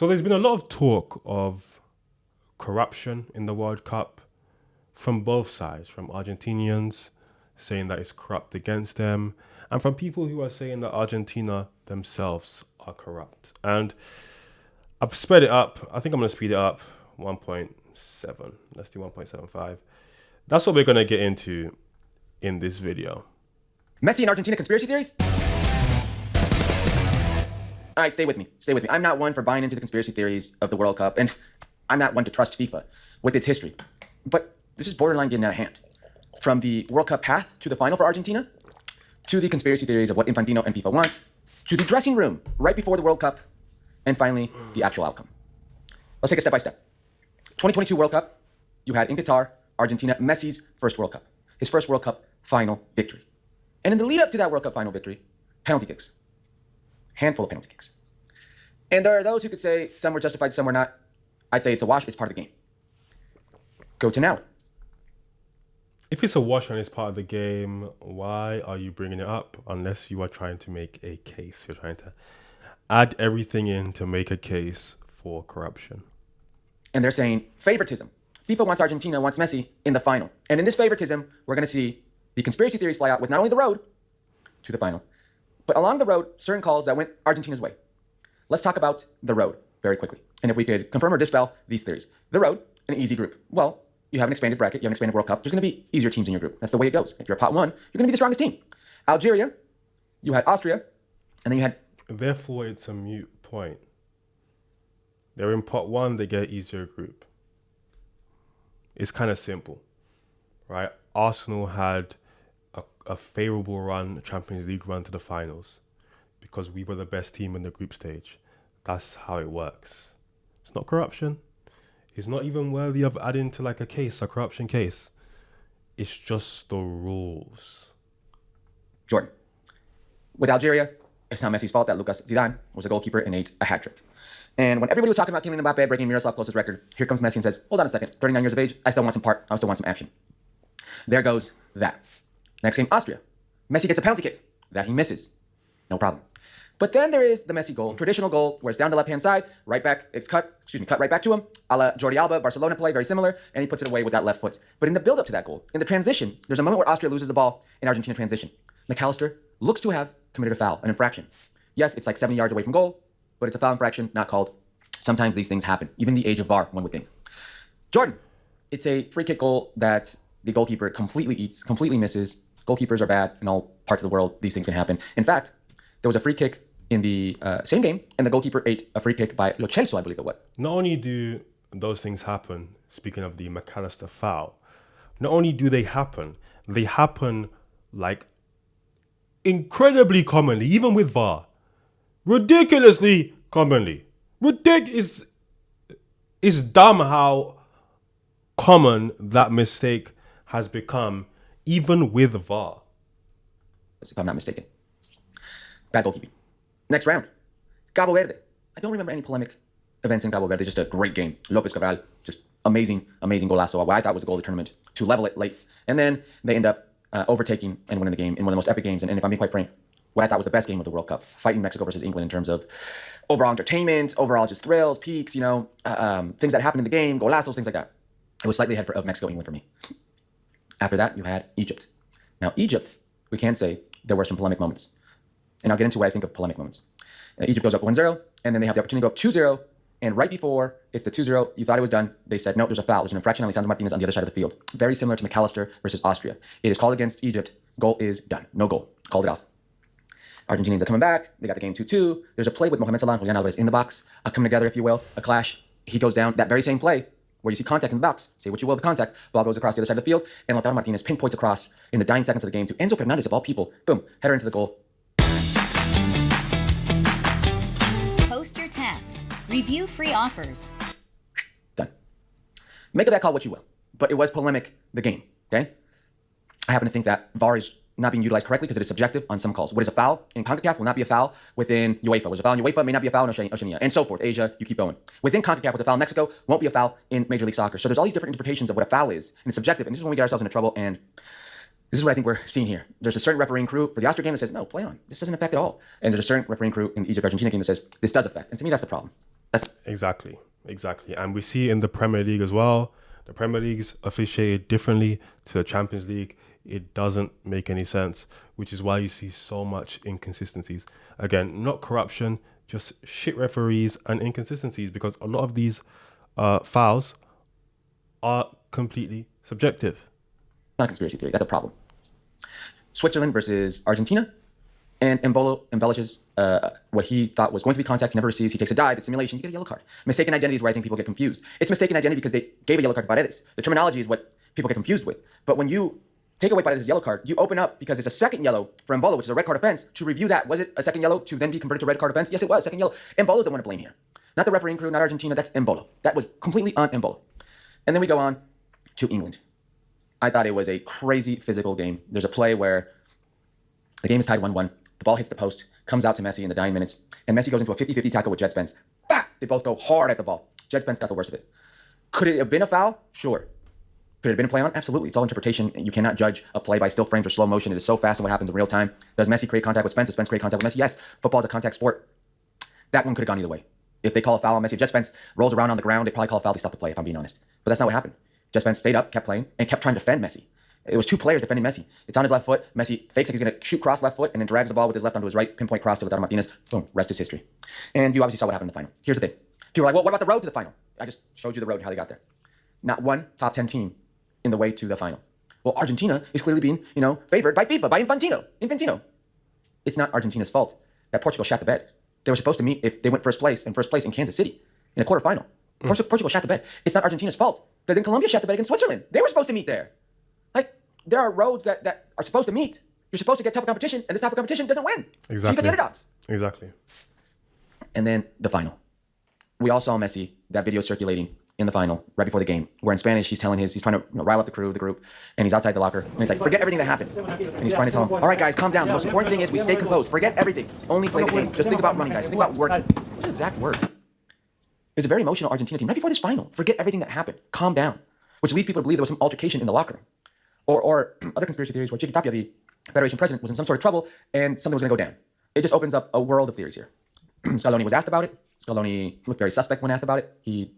So there's been a lot of talk of corruption in the World Cup from both sides, from Argentinians saying that it's corrupt against them, and from people who are saying that Argentina themselves are corrupt. And I've sped it up. I think I'm going to speed it up 1.7. Let's do 1.75. That's what we're going to get into in this video. Messi and Argentina conspiracy theories? All right, stay with me. Stay with me. I'm not one for buying into the conspiracy theories of the World Cup, and I'm not one to trust FIFA with its history. But this is borderline getting out of hand. From the World Cup path to the final for Argentina, to the conspiracy theories of what Infantino and FIFA want, to the dressing room right before the World Cup, and finally, the actual outcome. Let's take it step by step. 2022 World Cup, you had in Qatar, Argentina, Messi's first World Cup. His first World Cup final victory. And in the lead up to that World Cup final victory, penalty kicks. Handful of penalty kicks. And there are those who could say some were justified, some were not. I'd say it's a wash, it's part of the game. Go to now. If it's a wash and it's part of the game, why are you bringing it up unless you are trying to make a case? You're trying to add everything in to make a case for corruption. And they're saying favoritism. FIFA wants Argentina, wants Messi in the final. And in this favoritism, we're going to see the conspiracy theories fly out with not only the road to the final, but along the road, certain calls that went Argentina's way. Let's talk about the road very quickly. And if we could confirm or dispel these theories. The road, an easy group. Well, you have an expanded bracket, you have an expanded World Cup. There's going to be easier teams in your group. That's the way it goes. If you're pot one, you're going to be the strongest team. Algeria, you had Austria, and then you had... Therefore, it's a moot point. They're in pot one, they get easier group. It's kind of simple, right? Arsenal had a favorable run, Champions League run to the finals because we were the best team in the group stage. That's how it works. It's not corruption. It's not even worthy of adding to like a corruption case. It's just the rules. Jordan. With Algeria, it's not Messi's fault that Lucas Zidane was a goalkeeper and ate a hat trick. And when everybody was talking about Kylian Mbappe breaking Miroslav Klose's record, here comes Messi and says, hold on a second, 39 years of age, I still want some part, I still want some action. There goes that. Next game, Austria. Messi gets a penalty kick that he misses. No problem. But then there is the Messi goal, traditional goal, where it's down the left-hand side, right back, it's cut right back to him, a la Jordi Alba, Barcelona play, very similar, and he puts it away with that left foot. But in the build-up to that goal, in the transition, there's a moment where Austria loses the ball in Argentina transition. McAllister looks to have committed a foul, an infraction. Yes, it's like 70 yards away from goal, but it's a foul infraction, not called. Sometimes these things happen, even the age of VAR, one would think. Jordan, it's a free kick goal that the goalkeeper completely eats, completely misses. Goalkeepers are bad in all parts of the world. These things can happen. In fact, there was a free kick in the same game, and the goalkeeper ate a free kick by Lo Celso, I believe it was. Not only do those things happen, speaking of the McAllister foul, not only do they happen like incredibly commonly, even with VAR. Ridiculously commonly. It's dumb how common that mistake has become, even with VAR. If I'm not mistaken. Bad goalkeeping. Next round. Cabo Verde. I don't remember any polemic events in Cabo Verde. Just a great game. Lopez Cabral, just amazing golazo. What I thought was the goal of the tournament to level it late. And then they end up overtaking and winning the game in one of the most epic games. And if I'm being quite frank, what I thought was the best game of the World Cup. Fighting Mexico versus England in terms of overall entertainment, overall just thrills, peaks, things that happened in the game, golazos, things like that. It was slightly ahead of Mexico-England for me. After that, you had Egypt. Now, Egypt, we can say there were some polemic moments. And I'll get into what I think of polemic moments. Egypt goes up 1-0, and then they have the opportunity to go up 2-0. And right before it's the 2-0, you thought it was done. They said, no, there's a foul. There's an infraction on Lisandro Martinez on the other side of the field. Very similar to McAllister versus Austria. It is called against Egypt. Goal is done. No goal. Called it off. Argentinians are coming back. They got the game 2-2. There's a play with Mohamed Salah and Julian Alvarez in the box. Coming together, if you will. A clash. He goes down. That very same play where you see contact in the box. Say what you will of the contact. Ball goes across the other side of the field. And Lautaro Martinez pinpoints across in the dying seconds of the game to Enzo Fernandez, of all people. Boom. Header into the goal. Post your task. Review free offers. Done. Make of that call what you will. But it was polemic, the game. Okay? I happen to think that VAR is not being utilized correctly because it is subjective on some calls. What is a foul in CONCACAF will not be a foul within UEFA. What is a foul in UEFA may not be a foul in Oceania, and so forth. Asia, you keep going. Within CONCACAF, what's a foul in Mexico won't be a foul in Major League Soccer. So there's all these different interpretations of what a foul is, and it's subjective, and this is when we get ourselves into trouble, and This is what I think we're seeing here. There's a certain refereeing crew for the Austria game that says, no, play on. This doesn't affect at all. And there's a certain refereeing crew in the Egypt-Argentina game that says, this does affect. And to me, that's the problem. Exactly. And we see in the Premier League as well. The Premier League's officiated differently to the Champions League. It doesn't make any sense, which is why you see so much inconsistencies. Again, not corruption, just shit referees and inconsistencies, because a lot of these fouls are completely subjective. Not a conspiracy theory. That's a problem. Switzerland versus Argentina. And Embolo embellishes what he thought was going to be contact. He never receives. He takes a dive. It's simulation. You get a yellow card. Mistaken identity is where I think people get confused. It's mistaken identity because they gave a yellow card to Paredes. The terminology is what people get confused with. But when you take away Paredes' yellow card, you open up, because it's a second yellow for Embolo, which is a red card offense, to review that. Was it a second yellow to then be converted to a red card offense? Yes, it was. Second yellow. Embolo's the one to blame here. Not the refereeing crew, not Argentina. That's Embolo. That was completely on Embolo. And then we go on to England. I thought it was a crazy physical game. There's a play where the game is tied 1-1. The ball hits the post, comes out to Messi in the dying minutes, and Messi goes into a 50-50 tackle with Jed Spence. Bah! They both go hard at the ball. Jed Spence got the worst of it. Could it have been a foul? Sure. Could it have been a play on? Absolutely. It's all interpretation. You cannot judge a play by still frames or slow motion. It is so fast and what happens in real time. Does Messi create contact with Spence? Does Spence create contact with Messi? Yes. Football is a contact sport. That one could have gone either way. If they call a foul on Messi, if Jed Spence rolls around on the ground, they probably call a foul. They stop the play, if I'm being honest. But that's not what happened. Jed Spence stayed up, kept playing, and kept trying to defend Messi. It was two players defending Messi. It's on his left foot. Messi fakes like he's going to shoot cross left foot and then drags the ball with his left onto his right, pinpoint cross to Lautaro Martinez. Boom, rest is history. And you obviously saw what happened in the final. Here's the thing. People are like, well, what about the road to the final? I just showed you the road and how they got there. Not one top 10 team in the way to the final. Well, Argentina is clearly being, favored by FIFA, by Infantino. It's not Argentina's fault that Portugal shat the bed. They were supposed to meet if they went first place in Kansas City in a quarterfinal. Portugal shat the bed. It's not Argentina's fault that then Colombia shat the bed against Switzerland. They were supposed to meet there. Like, there are roads that are supposed to meet. You're supposed to get tougher competition, and this tougher competition doesn't win. Exactly. So you get the underdogs. Exactly. And then the final. We all saw Messi, that video circulating in the final, right before the game, where in Spanish he's trying to rile up the group, and he's outside the locker, and he's like, forget everything that happened. And he's trying to tell them, all right, guys, calm down. The most important thing is we stay composed. Forget everything. Only play the game. Just think about running, guys. Think about working. Those are exact words. It was a very emotional Argentina team right before this final. Forget everything that happened. Calm down. Which leads people to believe there was some altercation in the locker room. Or other conspiracy theories where Chiqui Tapia, the Federation president, was in some sort of trouble and something was going to go down. It just opens up a world of theories here. Scaloni was asked about it. Scaloni looked very suspect when asked about it. He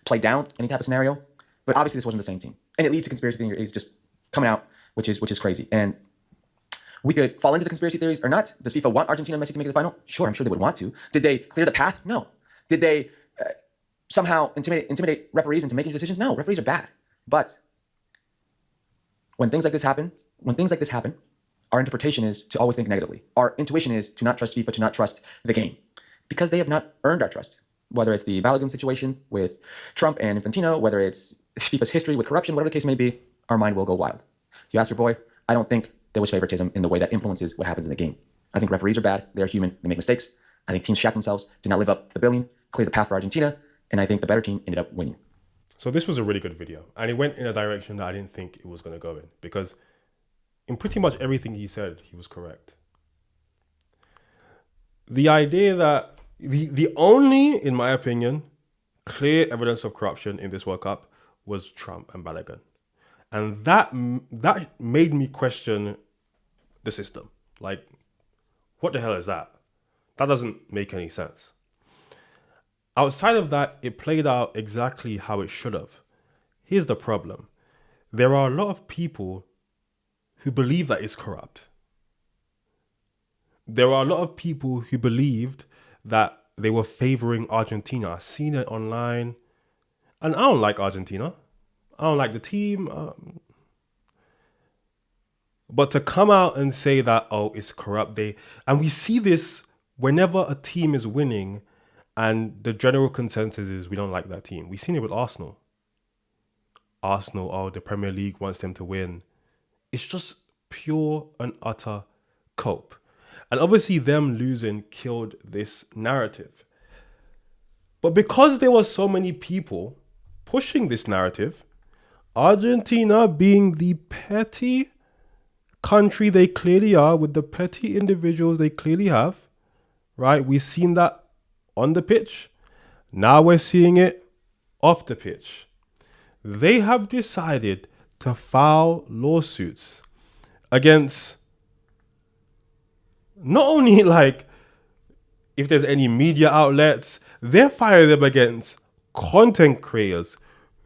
played down any type of scenario. But obviously this wasn't the same team. And it leads to conspiracy theories just coming out, which is crazy. And we could fall into the conspiracy theories or not. Does FIFA want Argentina and Messi to make the final? Sure, I'm sure they would want to. Did they clear the path? No. Did they somehow intimidate referees into making decisions? No, referees are bad. But when things like this happen, our interpretation is to always think negatively. Our intuition is to not trust FIFA, to not trust the game, because they have not earned our trust. Whether it's the Balogun situation with Trump and Infantino, whether it's FIFA's history with corruption, whatever the case may be, our mind will go wild. If you ask your boy, I don't think there was favoritism in the way that influences what happens in the game. I think referees are bad. They're human. They make mistakes. I think teams shat themselves, did not live up to the billing, cleared the path for Argentina, and I think the better team ended up winning. So this was a really good video, and it went in a direction that I didn't think it was going to go in, because in pretty much everything he said, he was correct. The idea that the only, in my opinion, clear evidence of corruption in this World Cup was Trump and Balogun. And that made me question the system. Like, what the hell is that? That doesn't make any sense. Outside of that, it played out exactly how it should have. Here's the problem. There are a lot of people who believe that it's corrupt. There are a lot of people who believed that they were favoring Argentina. I've seen it online. And I don't like Argentina. I don't like the team. But to come out and say that, oh, it's corrupt. And we see this whenever a team is winning and the general consensus is we don't like that team. We've seen it with Arsenal. Oh, the Premier League wants them to win. It's just pure and utter cope. And obviously them losing killed this narrative. But because there were so many people pushing this narrative, Argentina being the petty country they clearly are, with the petty individuals they clearly have, right? We've seen that on the pitch. Now we're seeing it off the pitch. They have decided to file lawsuits against not only like if there's any media outlets, they're firing them against content creators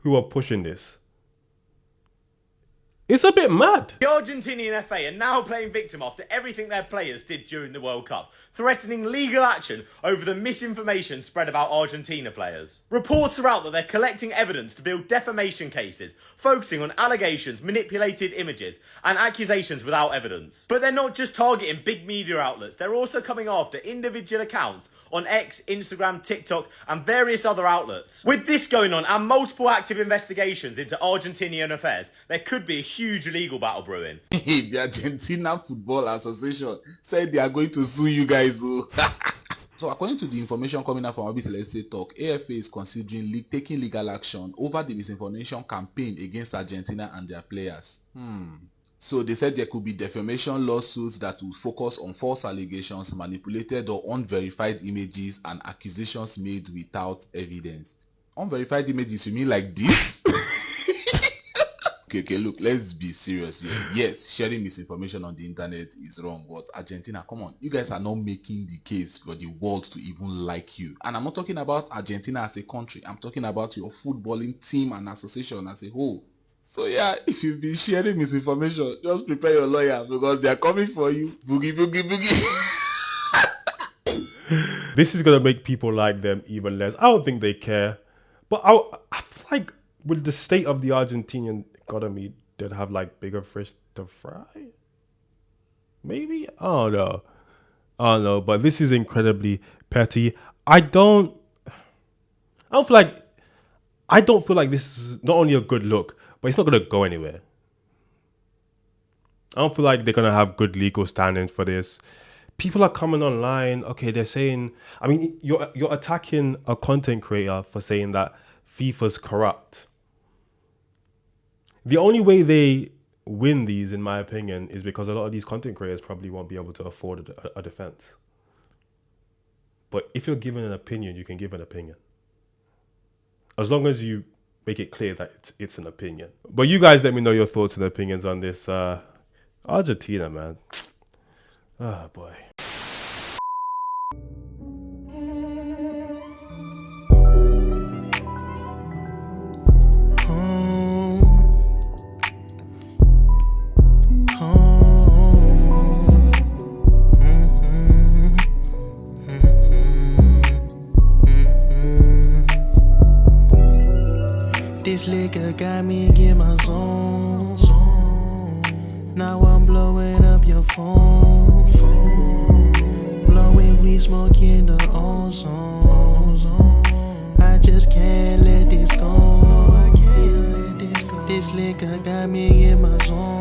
who are pushing this. It's a bit mad. The Argentinian FA are now playing victim after everything their players did during the World Cup, threatening legal action over the misinformation spread about Argentina players. Reports are out that they're collecting evidence to build defamation cases, focusing on allegations, manipulated images, and accusations without evidence. But they're not just targeting big media outlets, they're also coming after individual accounts on X, Instagram, TikTok, and various other outlets. With this going on and multiple active investigations into Argentinian affairs, there could be a huge legal battle brewing. The Argentina Football Association said they are going to sue you guys. So according to the information coming out from ABC Let's Say Talk, AFA is considering taking legal action over the misinformation campaign against Argentina and their players. So they said there could be defamation lawsuits that will focus on false allegations, manipulated or unverified images, and accusations made without evidence. Unverified images, you mean like this? Okay, look, let's be serious here. Yes, sharing misinformation on the internet is wrong, but Argentina, come on, you guys are not making the case for the world to even like you. And I'm not talking about Argentina as a country, I'm talking about your footballing team and association as a whole. So yeah, if you've been sharing misinformation, just prepare your lawyer because they are coming for you. Boogie, boogie, boogie. This is gonna make people like them even less. I don't think they care, but I feel like with the state of the Argentinian economy, they'd have like bigger fish to fry. Maybe, I don't know. But this is incredibly petty. I don't feel like this is not only a good look, but it's not gonna go anywhere. I don't feel like they're gonna have good legal standing for this. People are coming online. Okay, they're saying. I mean, you're attacking a content creator for saying that FIFA's corrupt. The only way they win these, in my opinion, is because a lot of these content creators probably won't be able to afford a defense. But if you're given an opinion, you can give an opinion. As long as you make it clear that it's an opinion. But you guys let me know your thoughts and opinions on this. Argentina, man. Oh, boy. This liquor got me in my zone. Now I'm blowing up your phone. Blowing weed, smoking the ozone. I just can't let this go. This liquor got me in my zone.